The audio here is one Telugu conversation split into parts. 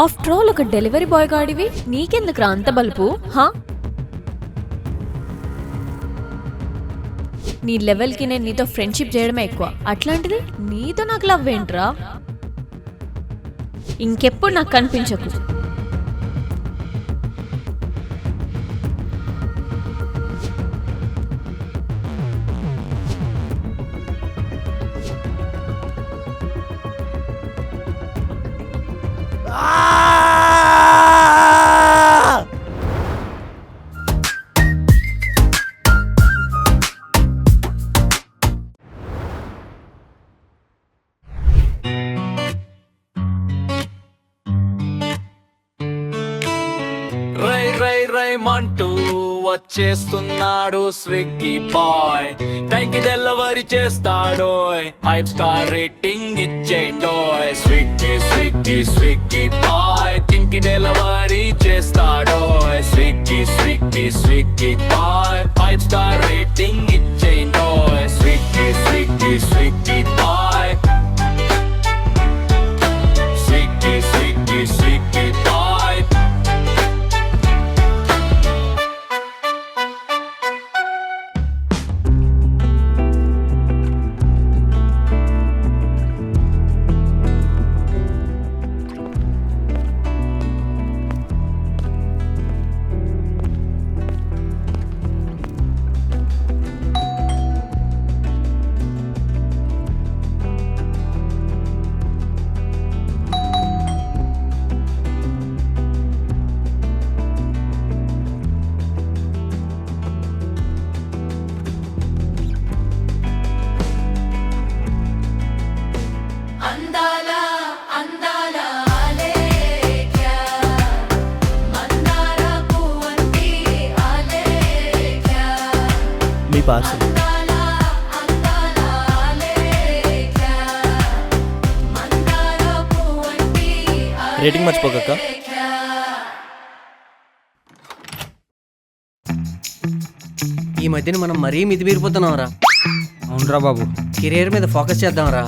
ఆఫ్టర్ ఆల్ ఒక డెలివరీ బాయ్ గాడివి నీకెందుకు రా అంత బలుపు? హా, నీ లెవెల్కి నేను నీతో ఫ్రెండ్షిప్ చేయడమే ఎక్కువ, అట్లాంటిది నీతో నాకు లవ్ ఏంట్రా? ఇంకెప్పుడు నాకు కనిపించకు. మంటూ వచ్చేస్తున్నాడు స్విగ్గీ బాయ్, టైంకి డెలివరీ చేస్తాడు, 5 స్టార్ రేటింగ్ ఇచ్చేటోయ్. స్విగ్గీ స్విగ్గీ స్విగ్గీ బాయ్, టైంకి డెలివరీ చేస్తాడు, Swiggy Swiggy Swiggy boy, 5 star rating ఇచ్చేటోయ్. Swiggy Swiggy Swiggy boy, Swiggy Swiggy Swiggy boy. మీ పార్సల్. రేటింగ్ మర్చిపోకక్క. ఈ మధ్యన మనం మరీ మితిమీరిపోతున్నాం రా. అవునరా బాబు, కెరీర్ మీద ఫోకస్ చేద్దాం రా.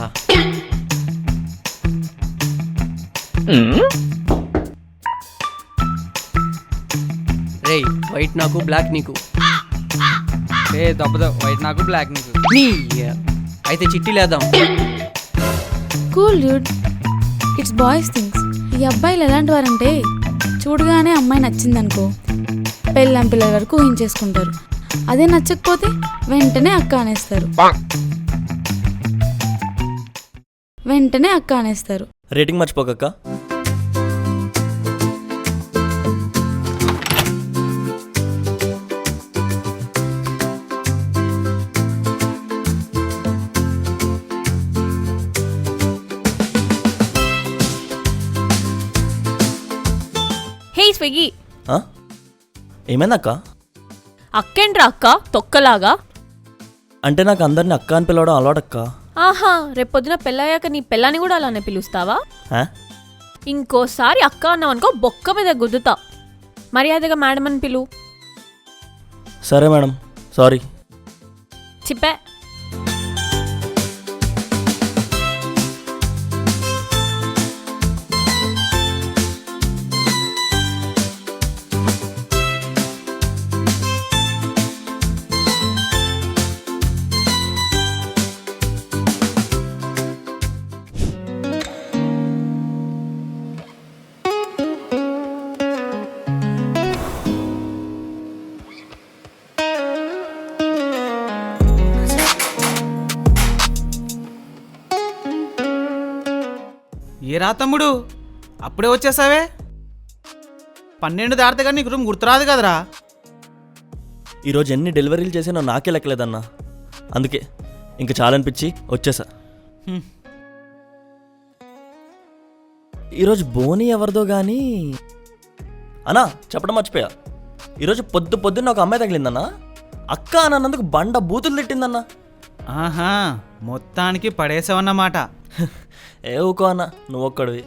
రేయ్, వైట్ నాకు, బ్లాక్ నీకు. ఏ తప్పదు, వైట్ నాకు బ్లాక్ నీకు. నీ అయితే చిట్టి లేద్దాం. Cool dude, it's boys things. ఈ అబ్బాయిలు ఎలాంటి వారంటే చూడగానే అమ్మాయి నచ్చిందనుకో పెళ్ళం పిల్లల వరకు ఊహించేసుకుంటారు. అదే నచ్చకపోతే వెంటనే అక్క అనేస్తారు. రేటింగ్ మర్చిపోకక్క. హే స్విగ్గీ, ఏమైందక్క? అక్కేంట్రా అక్క తొక్కలాగా? అంటే నాకు అందరిని అక్క అని పిలవడం అలవాటక్క. ఆహా, రేపొద్దున పెళ్ళయ్యాక నీ పెళ్ళాన్ని కూడా అలానే పిలుస్తావా? ఆ? ఇంకోసారి అక్క అన్నావనుకో బొక్క మీద గుద్దుతా. మర్యాదగా మేడం అని పిలు. సరే మేడం, సారీ. చిప్పే. ఏరా తమ్ముడు, అప్పుడే వచ్చేసావే? 12 దాటితే కానీ నీకు రూమ్ గుర్తురాదు కదరా. ఈరోజు ఎన్ని డెలివరీలు చేసినా నాకే లెక్కలేదన్నా. అందుకే ఇంక చాలనిపించి వచ్చేసా. ఈరోజు బోని ఎవరిదో కానీ అన్నా చెప్పడం మర్చిపోయా. ఈరోజు పొద్దున్న ఒక అమ్మాయి తగిలిందన్నా. అక్క అన్నందుకు బండ బూతులు తిట్టిందన్నా. ఆహా, మొత్తానికి పడేసావన్నమాట. ఏ ఊకో అన్న, నువ్వు ఒక్కడివి.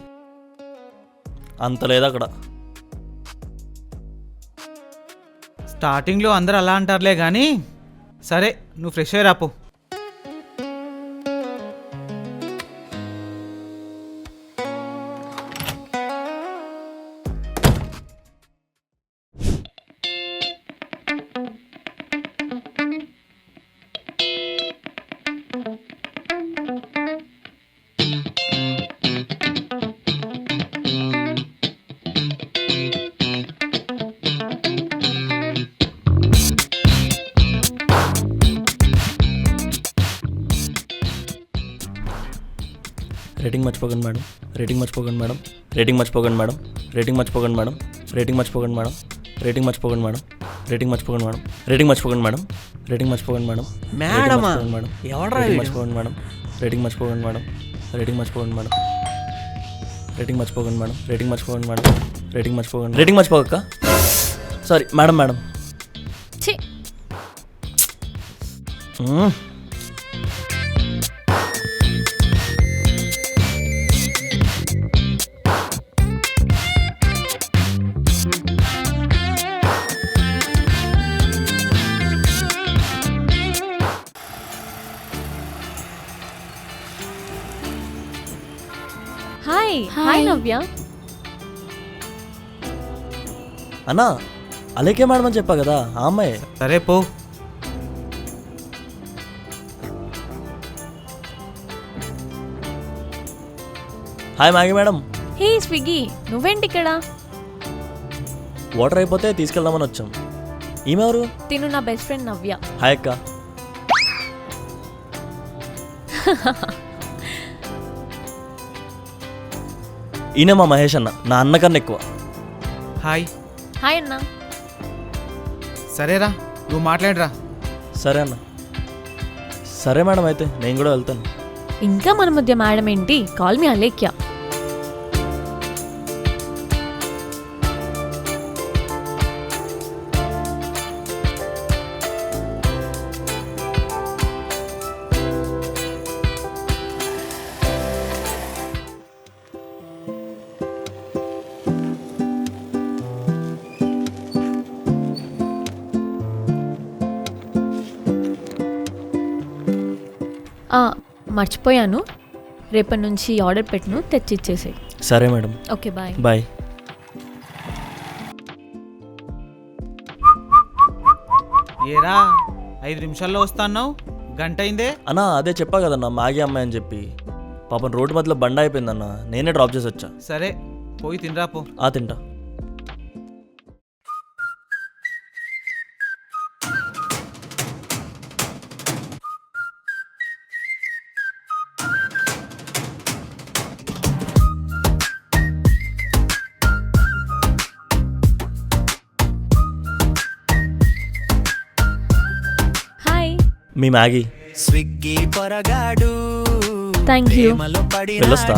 అంత లేదు అక్కడ. స్టార్టింగ్లో అందరు అలా అంటారులే కానీ సరే, నువ్వు ఫ్రెష్ అయ్యి రాపో. రేటింగ్ మర్చిపోకండి మేడం. రేటింగ్ మర్చిపోకండి మేడం. రేటింగ్ మర్చిపోకండి మేడం. రేటింగ్ మర్చిపోకండి మేడం. రేటింగ్ మర్చిపోకండి మేడం. రేటింగ్ మర్చిపోకండి మేడం. రేటింగ్ మర్చిపోకండి మేడం. రేటింగ్ మర్చిపోకండి మేడం. రేటింగ్ మర్చిపోకండి మేడం. మేడమా? మేడం. ఎవడ్రా రేటింగ్ వీడు? మర్చిపోకండి మేడం. రేటింగ్ మర్చిపోకండి మేడం. రేటింగ్ మర్చిపోకండి మేడం. రేటింగ్ మర్చిపోకండి మేడం. రేటింగ్ మర్చిపోకండి మేడం. రేటింగ్ మర్చిపోకండి. రేటింగ్ మర్చిపోక సారీ మేడం. మేడం ఛీ, హాయ్ హాయ్ నవ్య. అన్నా అలేకే మేడం అని చెప్పా కదా ఆ అమ్మాయి. సరే పో. Hi Maggi madam. Hey Swiggy, నువ్వేంటి ఇక్కడ? వాటర్ అయిపోతే తీసుకెళ్దామని వచ్చాం. ఈమెవరు? తిను నా బెస్ట్ ఫ్రెండ్ నవ్య. హాయ్ అక్క. ఈయన మా మహేష్ అన్న, నా అన్న కన్నా ఎక్కువ. హాయ్. హాయ్ అన్న. సరేరా, నువ్వు మాట్లాడరా. సరే అన్న. సరే మేడం, అయితే నేను కూడా వెళ్తాను. ఇంకా మన మధ్య మేడం ఏంటి? Call me Alekhya. మర్చిపోయాను, రేపటి నుంచి ఆర్డర్ పెట్టును, తెచ్చిచ్చేసేయి. సరే మేడం. Okay bye. బాయ్. ఏరా 5 నిమిషాల్లో వస్తాన్నావు, గంట అయిందే. అన్నా అదే చెప్పా కదన్నా మ్యాగీ అమ్మాయి అని చెప్పి. పాపం రోడ్డు మధ్యలో బండ అయిపోయిందన్న, నేనే డ్రాప్ చేసి వచ్చా. సరే పోయి తినరా పో. తింటా. హాయ్. మీ మ్యాగీ. స్విగ్గీ పొరగాడు థ్యాంక్ యూ. వెళ్ళొస్తా.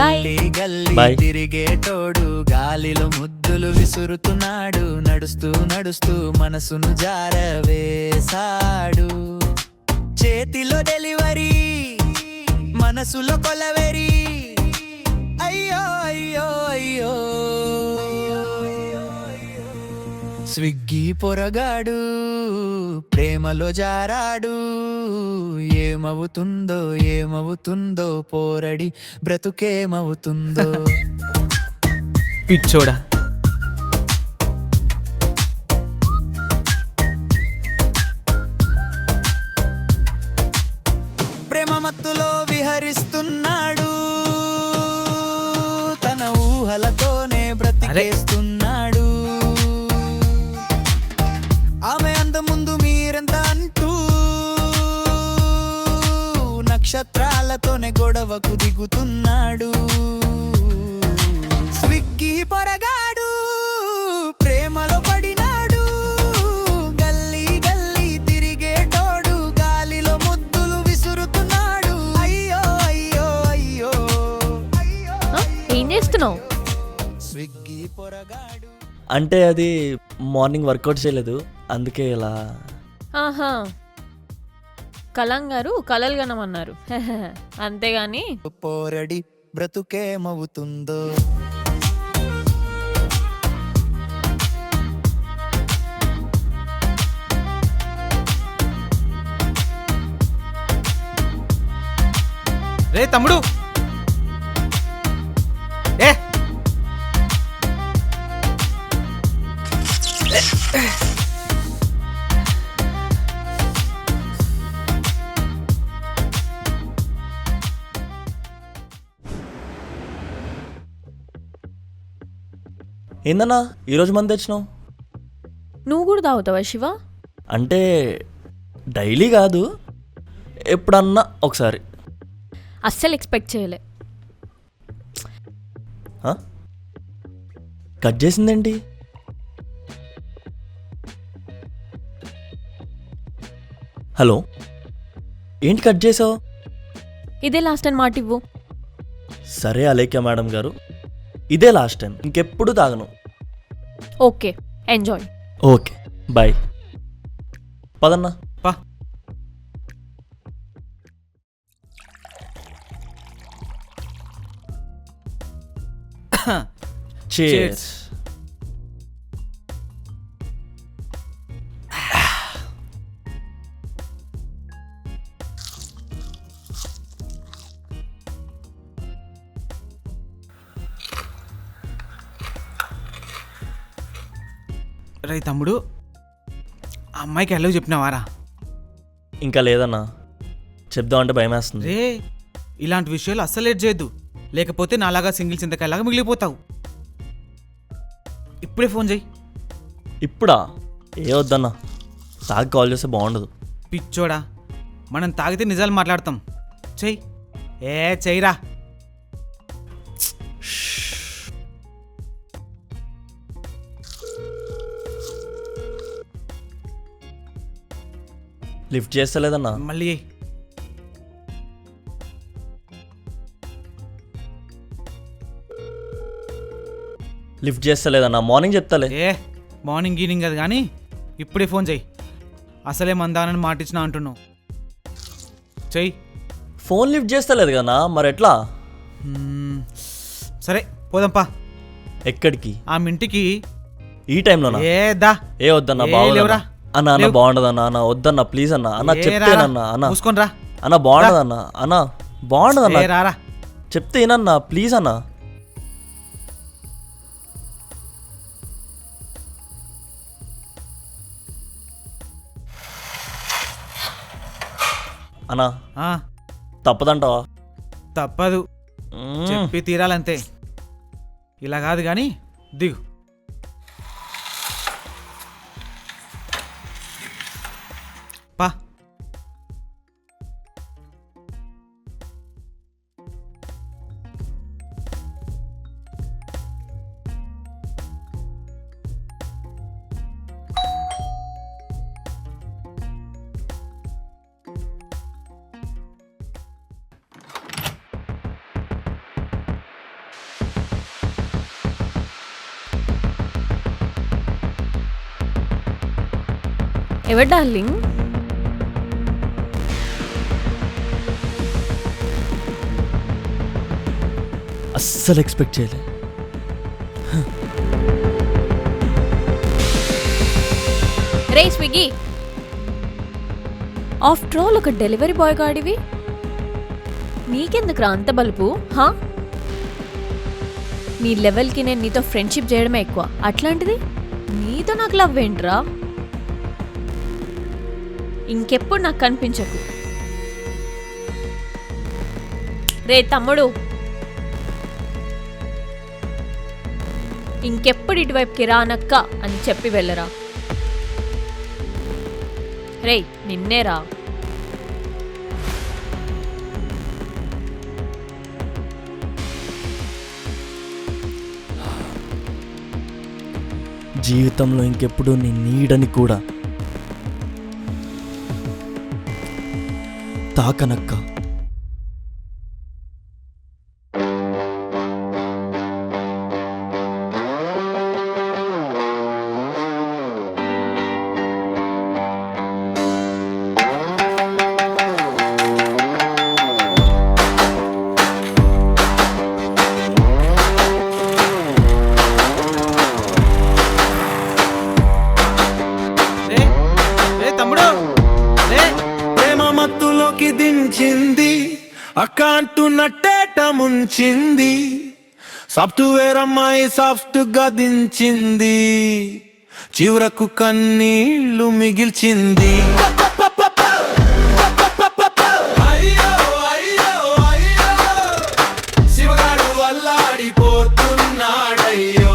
బాయ్. గల్లీ బాయ్. తిరిగేటోడు గాలిలో ముద్దులు విసురుతున్నాడు, నడుస్తూ నడుస్తూ మనసును జారవేశాడు. చేతిలో డెలివరీ, మనసులో కొలవెరీ. అయ్యో అయ్యో అయ్యో, స్విగ్గీ పొరగాడు ప్రేమలో జారాడు. ఏమవుతుందో ఏమవుతుందో, పోరడి బ్రతుకేమవుతుందో. పిచ్చోడా. ప్రేమ మత్తులో విహరిస్తున్నాడు, తన ఊహలతోనే బ్రతికేస్తున్నాడు. ఆమె అంద ముందు మీరెంత అంటూ నక్షత్రాలతోనే గొడవకు దిగుతున్నాడు. స్విగ్గీ పొరగాడు ప్రేమలో పడినాడు, గల్లీ గల్లీ తిరిగేటోడు గాలిలో ముద్దులు విసురుతున్నాడు. అయ్యో అయ్యో అయ్యో అయ్యో. ఏం చేస్తున్నావు? స్విగ్గీ పొరగాడు. అంటే అది మార్నింగ్ వర్కౌట్ చేయలేదు, అందుకే ఇలా. ఆహా, కలాం గారు కలలు కనమన్నారు. అంతేగాని పోరడి బ్రతుకేమవుతుందో. రే తమ్ముడు, ఏ ఏందన్నా ఈరోజు మంది తెచ్చినావు? నువ్వు కూడా తాగుతావా శివ? అంటే డైలీ కాదు, ఎప్పుడన్నా ఒకసారి. అస్సలు ఎక్స్పెక్ట్ చేయలే. ఆ? కట్ చేసిందేంటి? హలో, ఏంటి కట్ చేసావు? ఇదే లాస్ట్ టైం మాట ఇవ్వు. సరే అలేఖ్య మేడం గారు, ఇదే లాస్ట్ టైం, ఇంకెప్పుడు తాగను. Okay, enjoy. Okay bye. పదన్నా. పా. Cheers. రే తమ్ముడు, ఆ అమ్మాయికి ఎలాగో చెప్పినావారా? ఇంకా లేదన్నా, చెప్దామంటే భయం వేస్తుంది. రే ఇలాంటి విషయాలు అస్సలు లేట్ చేయొద్దు, లేకపోతే నాలాగా సింగిల్ చింతకాయలాగా మిగిలిపోతావు. ఇప్పుడే ఫోన్ చేయి. ఇప్పుడా? ఏ వద్దన్నా, తాగి కాల్ చేస్తే బాగుండదు. పిచ్చోడా, మనం తాగితే నిజాలు మాట్లాడతాం. చెయ్యి. చెయ్యిరా. లిఫ్ట్ చేస్తలేదన్నా. మళ్ళీ చెయ్యి. లిఫ్ట్ చేస్తలేదన్నా, మార్నింగ్ చెప్తాలే. మార్నింగ్ ఈవినింగ్ అది కానీ ఇప్పుడే ఫోన్ చెయ్యి. అసలే మందానని మాటిచ్చినా అంటున్నావు. చెయ్యి. ఫోన్ లిఫ్ట్ చేస్తలేదు కదన్నా, మరి ఎట్లా? సరే పోదాంపా. ఎక్కడికి? ఆమె ఇంటికి. ఈ టైంలోనా? దా. ఏ వద్దన్నా, ఏ బాగుంది లేవురా. అన్న. అన్న లేవు. బాగుండదన్నా, అన్న వద్దన్నా ప్లీజ్ అన్న. అన్న చెప్తేనన్నా అన్న. మూసుకొని రా. అన్న బాగుండదన్నా, అన్న బాగుండదన్నా, రారా. చెప్తే ఏనన్నా ప్లీజ్ అన్న. అన్నా తప్పదంటావా? తప్పదు, చెప్పి తీరాలంతే. ఇలా కాదు కానీ దిగు. పా. ఎవరు డార్లింగ్? అస్సలు ఎక్స్పెక్ట్ చేయలే. రే స్విగ్గీ, ఆఫ్టర్ ఆల్ ఒక డెలివరీ బాయ్ గాడివి, నీకెందుకురా అంత బలుపు? నీ లెవెల్కి నేను నీతో ఫ్రెండ్షిప్ చేయడమే ఎక్కువ, అట్లాంటిది నీతో నాకు లవ్ ఏంట్రా? ఇంకెప్పుడు నాకు కనిపించకు. రే తమ్ముడు, ఇంకెప్పుడు ఇటువైపుకి రానక్క అని చెప్పి వెళ్ళరా. రే నిన్నేరా. జీవితంలో ఇంకెప్పుడు నీ నీడని కూడా తాకనక్క. దించింది అక్క అంటున్నట్టేట ముంచింది, సాఫ్ట్వేర్ అమ్మాయి సాఫ్ట్ గా దించింది, చివరకు కన్నీళ్లు మిగిల్చింది. శివగాడు అల్లాడిపోతున్నాడయ్యో,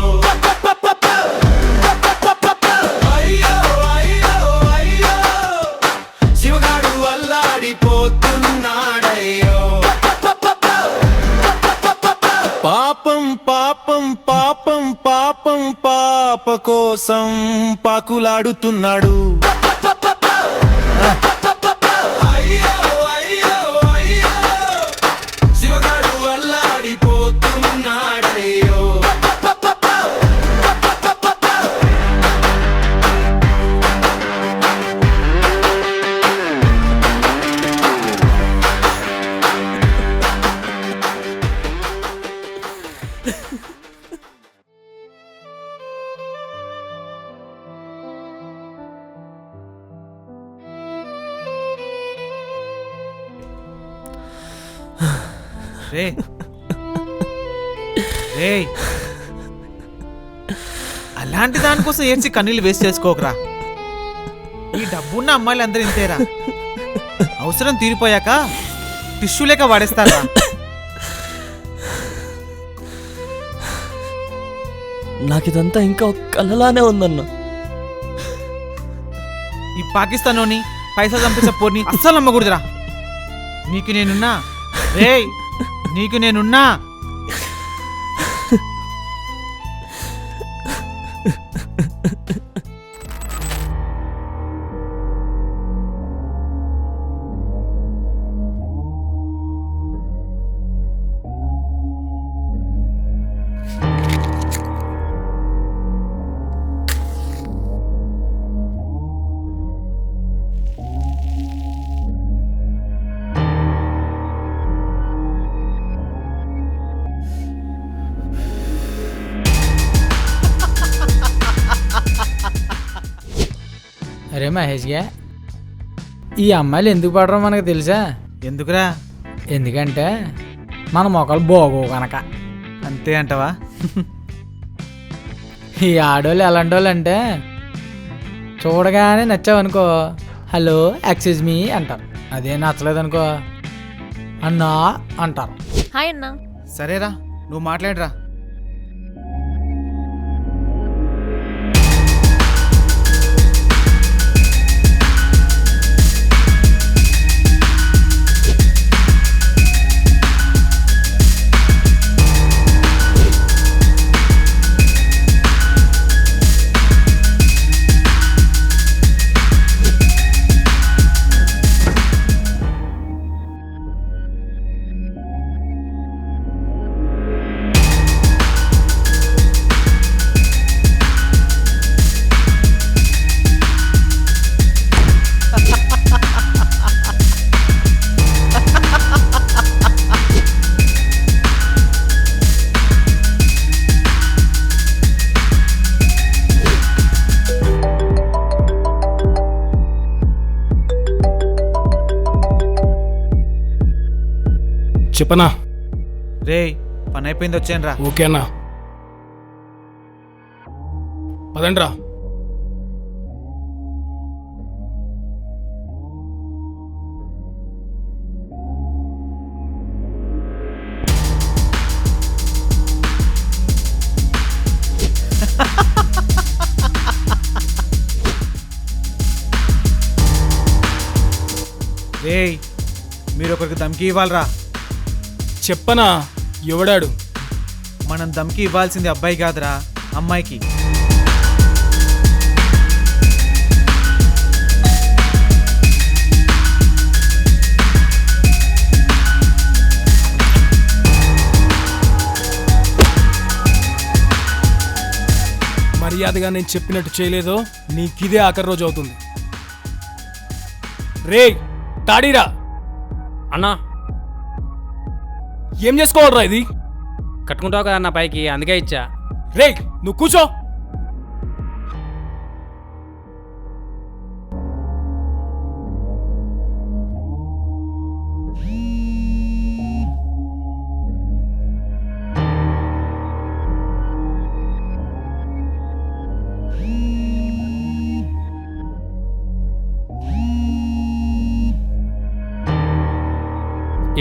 శివగాడు అల్లాడిపోతున్నాడయ్యో. పాపం పాపం పాప కోసం పాకులాడుతున్నాడు. అయ్యో అయ్యో అయ్యో శివగాడు అల్లాడిపోతున్నాడయ్యో. రే రే అలాంటి దానికోసం ఏడ్చి కన్నీళ్ళు వేస్ట్ చేసుకోకరా. ఈ డబ్బున్న అమ్మాయిలు అందరూ ఇంతేరా, అవసరం తీరిపోయాక టిష్యూ లేక వాడేస్తారా. నాకు ఇదంతా ఇంకా ఒక కలలానే ఉందన్న. ఈ పాకిస్తాన్లోని పైసా చంపేసే పోర్ని అస్సలు నమ్మకూడదురా. నీకు నేనున్నా రేయ్, నీకు నేనున్నా. అరే మహేష్గా, ఈ అమ్మాయిలు ఎందుకు పడరో మనకు తెలుసా? ఎందుకురా? ఎందుకంటే మన మొక్కలు బాగో కనుక. అంతే అంటవా? ఈ ఆడోళ్ళు ఎలాంటి వాళ్ళు అంటే చూడగానే నచ్చావనుకో హలో ఎక్స్క్యూజ్ మీ అంటారు. అదే నచ్చలేదనుకో అన్నా అంటారు. హాయ్ అన్న. సరేరా, నువ్వు మాట్లాడరా. చెప్పనా? రే పని అయిపోయింది, వచ్చాను రా. ఓకేనా, పదండ్రా. రే మీరు ఒకరికి ధమ్కి ఇవ్వాలరా. చెప్పనా? ఎవడాడు? మనం ధమ్కి ఇవ్వాల్సింది అబ్బాయి కాదురా, అమ్మాయికి. మర్యాదగా నేను చెప్పినట్టు చేయలేదో నీకిదే ఆఖరి రోజు అవుతుంది. రే తాడీరా అన్నా. ఏం చేసుకోవాలరా ఇది? కట్టుకుంటావు కదా అన్న పైకి, అందుకే ఇచ్చా. రే నువ్వు కూర్చో.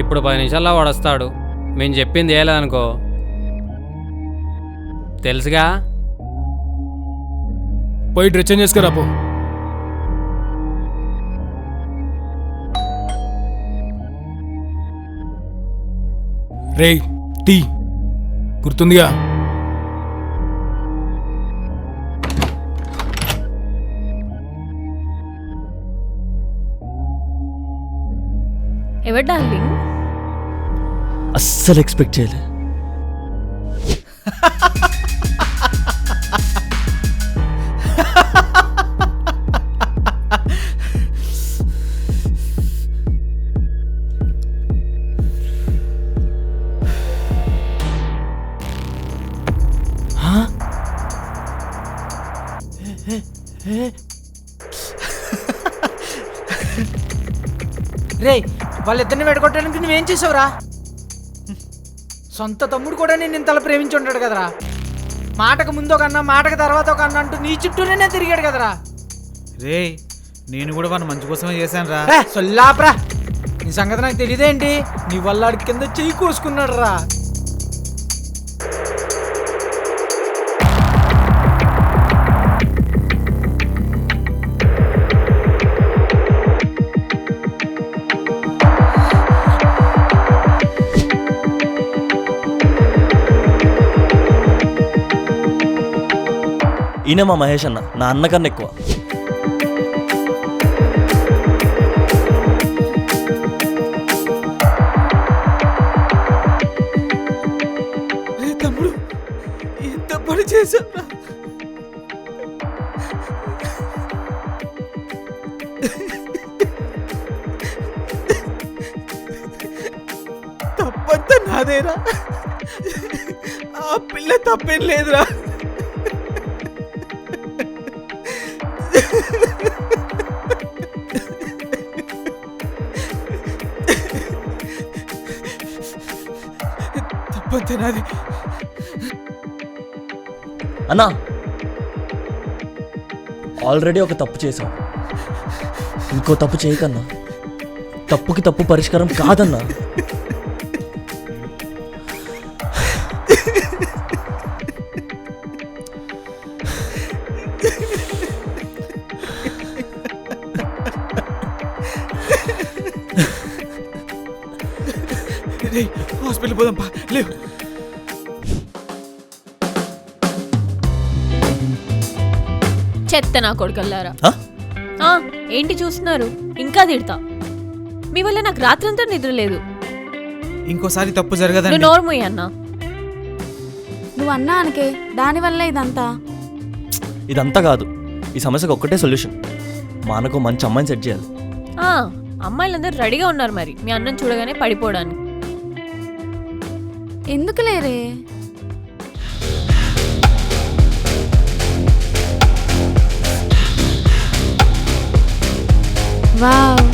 ఇప్పుడు 10 నిమిషాల్లో వాడు వస్తాడు. మేము చెప్పింది ఏలేదనుకో, తెలుసుగా. పోయి డ్రెస్ చేంజ్ చేసుకురా పో. రే తీ, గుర్తుందిగా? ఎవరు డార్లింగ్? అస్సలు ఎక్స్పెక్ట్ చేయలే. రే వాళ్ళిద్దరిని వెడగొట్టడానికి నువ్వేం చేసావురా? సొంత తమ్ముడు కూడా నేను ఇంతలా ప్రేమించి ఉంటాడు కదరా. మాటకు ముందు ఒక అన్న, మాటకు తర్వాత ఒక అన్న అంటూ నీ చుట్టూనే తిరిగాడు కదరా. రే నేను కూడా వాడిని మంచి కోసమే చేశాను రా. సొల్లాప్రా, నీ సంగతి నాకు తెలియదేంటి? నీ వల్ల ఆడికి కింద చెయ్యి కోసుకున్నాడు రా. ఈయన మా మహేష్ అన్న, నా అన్నకన్నా ఎక్కువ. రే తమ్ముడు ఎంత పని చేశారా? తప్పంతా నాదేరా. ఆ పిల్ల తప్పేం లేదురా. తప్పంతా నాది. అన్నా ఆల్రెడీ ఒక తప్పు చేశాం, ఇంకో తప్పు చేయకన్నా. తప్పుకి తప్పు పరిష్కారం కాదన్నా. హాస్పిటల్ పోదాం పా. లేవు చెత్త నా కొడుకల్లారా. ఆ? ఆ, ఏంటి చూస్తున్నారు? ఇంకా తిడతా. మీ వల్ల నాకు రాత్రంతా నిద్ర లేదు. ఇంకోసారి తప్పు నువ్వు జరగదండి. నోర్మోయ్ అన్నా. నువ్వు అన్నా అనకే, దానివల్ల ఇదంతా. ఇదంతా కాదు, ఈ సమస్యకు ఒక్కటే సొల్యూషన్. మా అన్నకు మంచి అమ్మాయిని సెట్ చేయాలి. ఆ, అమ్మాయిలందరూ రెడీగా ఉన్నారు మరి మీ అన్నం చూడగానే పడిపోవడానికి. ఎందుకు లేరే? వావ్,